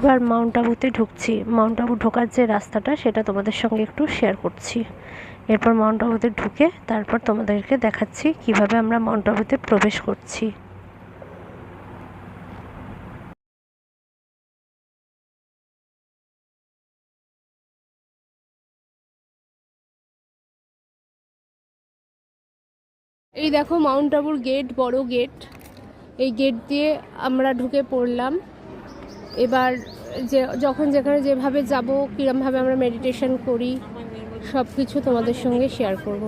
এবার মাউন্ট আবুতে ঢুকছি। মাউন্ট আবু ঢোকার যে রাস্তাটা সেটা তোমাদের সঙ্গে একটু শেয়ার করছি। এরপর মাউন্ট আবুতে ঢুকে তারপর তোমাদেরকে দেখাচ্ছি কিভাবে আমরা মাউন্ট আবুতে প্রবেশ করছি। এই দেখো মাউন্ট আবুর গেট, বড় গেট। এই গেট দিয়ে আমরা ঢুকে পড়লাম। এবার যখন যেখানে যেভাবে যাব, কীরমভাবে আমরা মেডিটেশন করি, সব কিছু তোমাদের সঙ্গে শেয়ার করব।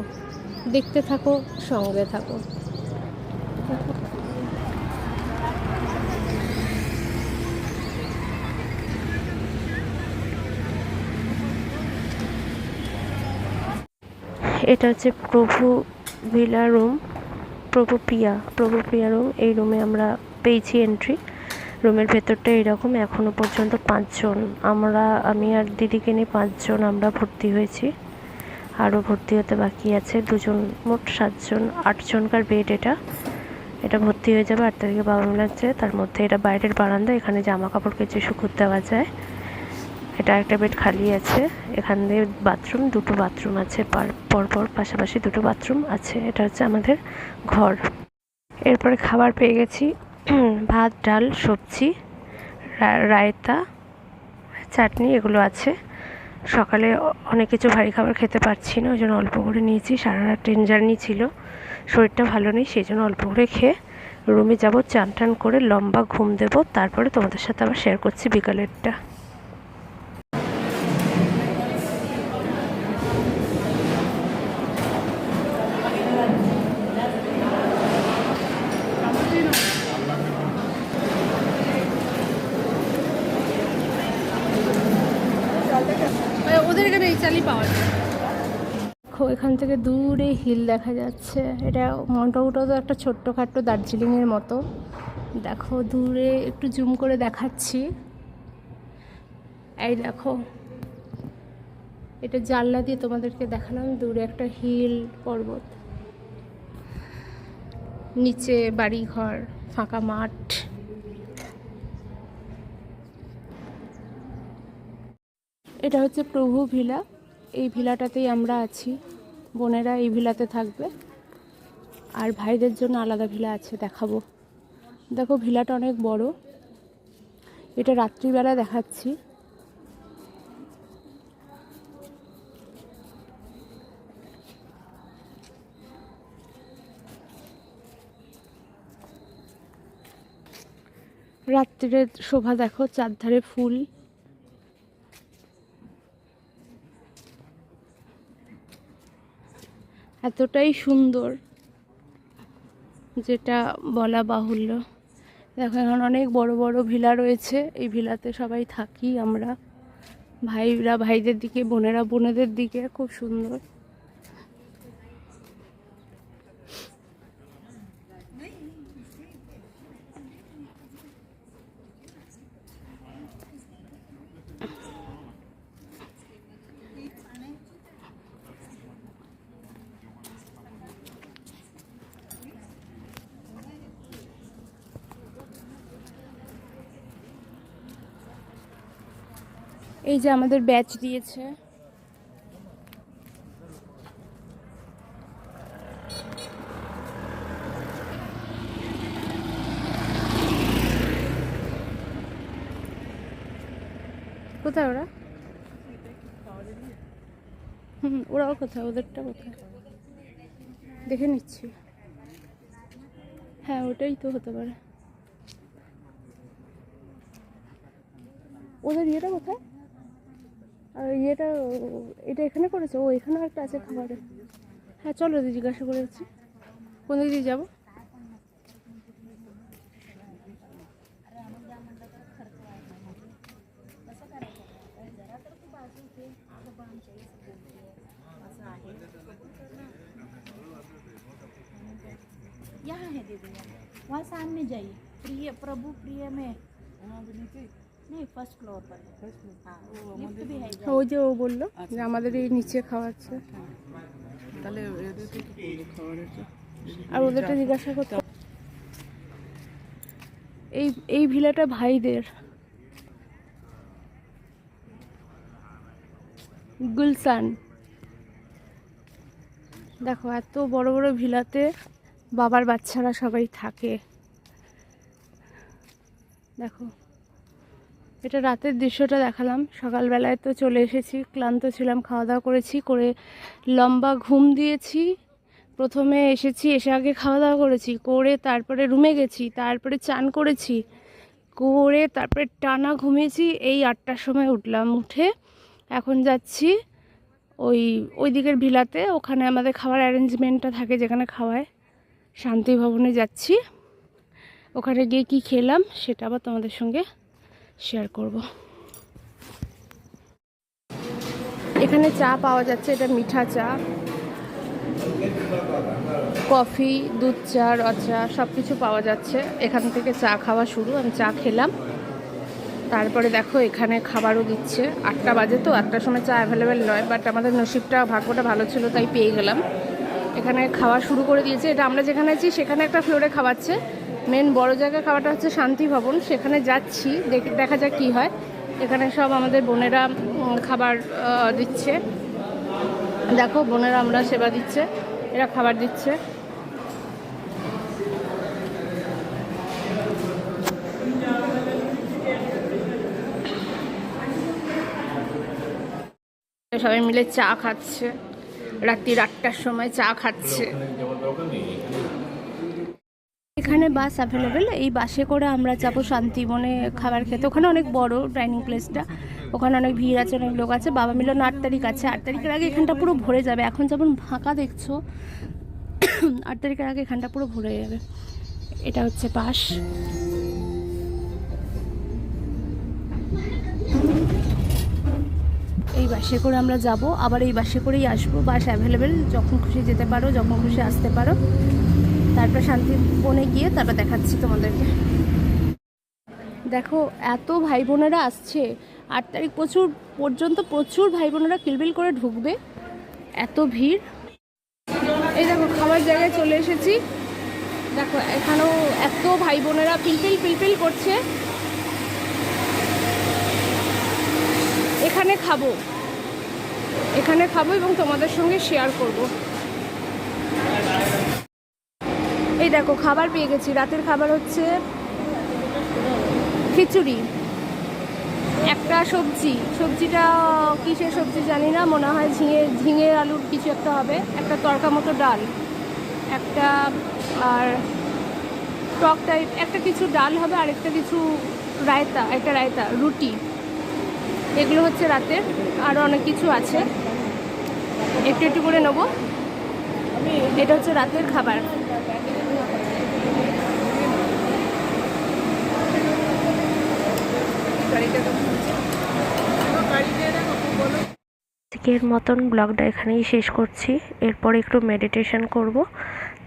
দেখতে থাকো, সঙ্গে থাকো। এটা হচ্ছে প্রভু ভিলা রুম, প্রভু প্রিয়া রুম। এই রুমে আমরা পেয়েছি এন্ট্রি। রুমের ভেতরটা এরকম। এখনও পর্যন্ত 5 জন, আমি আর দিদিকে নিয়ে 5 জন আমরা ভর্তি হয়েছি। আরও ভর্তি হতে বাকি আছে 2 জন, মোট 7 জন। 8 জনকার বেড এটা ভর্তি হয়ে যাবে 8 তারিখে বাবা মিলাচ্ছে। তার মধ্যে এটা বাইরের বারান্দা, এখানে জামা কাপড় কেচে শুকোতে দেওয়া যায়। এটা একটা বেড খালি আছে। এখান দিয়ে বাথরুম, 2টো বাথরুম আছে, পরপর পাশাপাশি 2টো বাথরুম আছে। এটা হচ্ছে আমাদের ঘর। এরপরে খাবার পেয়ে গেছি, ভাত, ডাল, সবজি, রায়তা, চাটনি, এগুলো আছে। সকালে অনেক কিছু ভারী খাবার খেতে পারছি না, ওই জন্য অল্প করে নিয়েছি। সারা রাত ট্রেন জার্নি ছিল, শরীরটা ভালো নেই, সেই জন্য অল্প করে খেয়ে রুমে যাব। চান টান করে লম্বা ঘুম দেবো, তারপরে তোমাদের সাথে আবার শেয়ার করছি বিকালেরটা। ওদের এখানে এই চালই পাওয়া যায়। এখান থেকে দূরে হিল দেখা যাচ্ছে। এটা মাউন্ট আবুটাও তো একটা ছোট্টখাট্টো দার্জিলিংয়ের মতো। দেখো দূরে একটু জুম করে দেখাচ্ছি। এই দেখো, এটা জানলা দিয়ে তোমাদেরকে দেখালাম। দূরে একটা হিল পর্বত, নিচে বাড়িঘর, ফাঁকা মাঠ। এটা হচ্ছে প্রভু ভিলা। এই ভিলাটাতেই আমরা আছি। বোনেরা এই ভিলাতে থাকবে, আর ভাইদের জন্য আলাদা ভিলা আছে, দেখাবো। দেখো ভিলাটা অনেক বড়। এটা রাত্রিবেলা দেখাচ্ছি। রাত্রির শোভা দেখো, চারধারে ফুল। এতটাই সুন্দর যেটা বলা বাহুল্য। দেখো এখন অনেক বড় বড় ভিলা রয়েছে। এই ভিলাতে সবাই থাকি আমরা, ভাইরা ভাইদের দিকে, বোনেরা বোনেদের দিকে। খুব সুন্দর। এই যে আমাদের ব্যাচ দিয়েছে। কোথায় ওরা? ওরাও কোথায়? ওদেরটা কোথায় দেখে নিচ্ছি। হ্যাঁ ওটাই তো হতে পারে। ওদের ইয়েটা কোথায়? আর ইয়েটা, এটা এখানে করেছে? ও এখানেও একটা আছে খাবারে। হ্যাঁ চলো, জিজ্ঞাসা করেছি কোন দিক দিয়ে যাবো। यहाँ है दीदी, वहाँ सामने जाइए। प्रिय, प्रभु प्रिय में नहीं, फर्स्ट फ्लोर पर। हाँ, लिफ्ट भी है। ওই যে ও বললো যে আমাদের এই নিচে খাওয়াচ্ছে, তাহলে এদের থেকে কি খাবারের, আর ওদেরটা জিজ্ঞাসা করতে। এই ভিলাটা ভাইদের। গুলশান। দেখো এত বড় বড় ভিলাতে বাবার বাচ্চারা সবাই থাকে। দেখো এটা রাতের দৃশ্যটা দেখালাম। সকালবেলায় তো চলে এসেছি, ক্লান্ত ছিলাম, খাওয়া দাওয়া করেছি, করে লম্বা ঘুম দিয়েছি। প্রথমে এসেছি, এসে আগে খাওয়া দাওয়া করেছি, করে তারপরে রুমে গেছি, তারপরে চান করেছি, করে তারপরে টানা ঘুমিয়েছি। এই 8টার সময় উঠলাম, উঠে এখন যাচ্ছি ওই দিকের ভিলাতে। ওখানে আমাদের খাবার অ্যারেঞ্জমেন্টটা থাকে, যেখানে খাওয়ায়, শান্তি ভবনে যাচ্ছি। ওখানে গিয়ে কি খেলাম সেটা আবার তোমাদের সঙ্গে শেয়ার করব। এখানে চা পাওয়া যাচ্ছে, এটা মিঠা চা, কফি, দুধ চা, র চা সব কিছু পাওয়া যাচ্ছে। এখান থেকে চা খাওয়া শুরু। আমি চা খেলাম, তারপরে দেখো এখানে খাবারও দিচ্ছে। 8টা বাজে তো, 8টার সময় চা অ্যাভেলেবেল নয়, বাট আমাদের নসিবটা, ভাগ্যটা ভালো ছিল, তাই পেয়ে গেলাম। এখানে খাওয়া শুরু করে দিয়েছে। এটা আমরা যেখানে আছি সেখানে একটা ফ্লোরে খাওয়াচ্ছে। মেন বড় জায়গায় খাওয়াটা হচ্ছে শান্তি ভবন, সেখানে যাচ্ছি, দেখা যাক কী হয়। এখানে সব আমাদের বোনেরা খাবার দিচ্ছে। দেখো বোনেরা আমরা সেবা দিচ্ছে, এরা খাবার দিচ্ছে। সবাই মিলে চা খাচ্ছে, রাত্রি 8টার সময় চা খাচ্ছে। এখানে বাস অ্যাভেলেবেল, এই বাসে করে আমরা যাবো শান্তিবনে খাবার খেতে। ওখানে অনেক বড় ডাইনিং প্লেসটা, ওখানে অনেক ভিড় আছে, অনেক লোক আছে। বাবা মিলন 8 তারিখ আছে, 8 তারিখের আগে এখানটা পুরো ভরে যাবে। এখন যেমন ফাঁকা দেখছো, 8 তারিখের আগে এখানটা পুরো ভরে যাবে। এটা হচ্ছে বাস। এই বাসে করে আমরা যাব, আবার এই বাসে করেই আসবো। বাস অ্যাভেলেবেল, যখন খুশি যেতে পারো, যখন খুশি আসতে পারো। তারপর শান্তিবনে গিয়ে তারপর দেখাচ্ছি তোমাদেরকে। দেখো এত ভাই বোনেরা আসছে, 8 তারিখ পর্যন্ত প্রচুর ভাই বোনেরা কিলবিল করে ঢুকবে, এত ভিড়। এই দেখো খাবার জায়গায় চলে এসেছি। দেখো এখানেও এত ভাই বোনেরা পিলপিল করছে। এখানে খাবো এবং তোমাদের সঙ্গে শেয়ার করব। এই দেখো খাবার পেয়ে গেছি। রাতের খাবার হচ্ছে খিচুড়ি, একটা সবজিটা কিসের সবজি জানি না, মনে হয় ঝিঙে আলুর কিছু একটা হবে, একটা তরকা মতো ডাল, একটা আর টক টাইপ একটা কিছু ডাল হবে, আর একটা কিছু রায়তা, রুটি। এগুলো হচ্ছে রাতের, আরও অনেক কিছু আছে, একটু করে নেবো। এটা হচ্ছে রাতের খাবার। আজকের মতন ব্লগটা এখানেই শেষ করছি। এরপর একটু মেডিটেশন করব,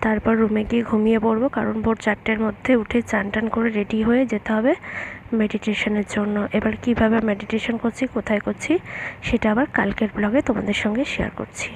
তারপর রুমে গিয়ে ঘুমিয়ে পড়বো, কারণ ভোর 4টের মধ্যে উঠে চান করে রেডি হয়ে যেতে হবে মেডিটেশনের জন্য। এবার কিভাবে মেডিটেশন করছি, কোথায় করছি, সেটা আবার কালকের ব্লগে তোমাদের সঙ্গে শেয়ার করছি।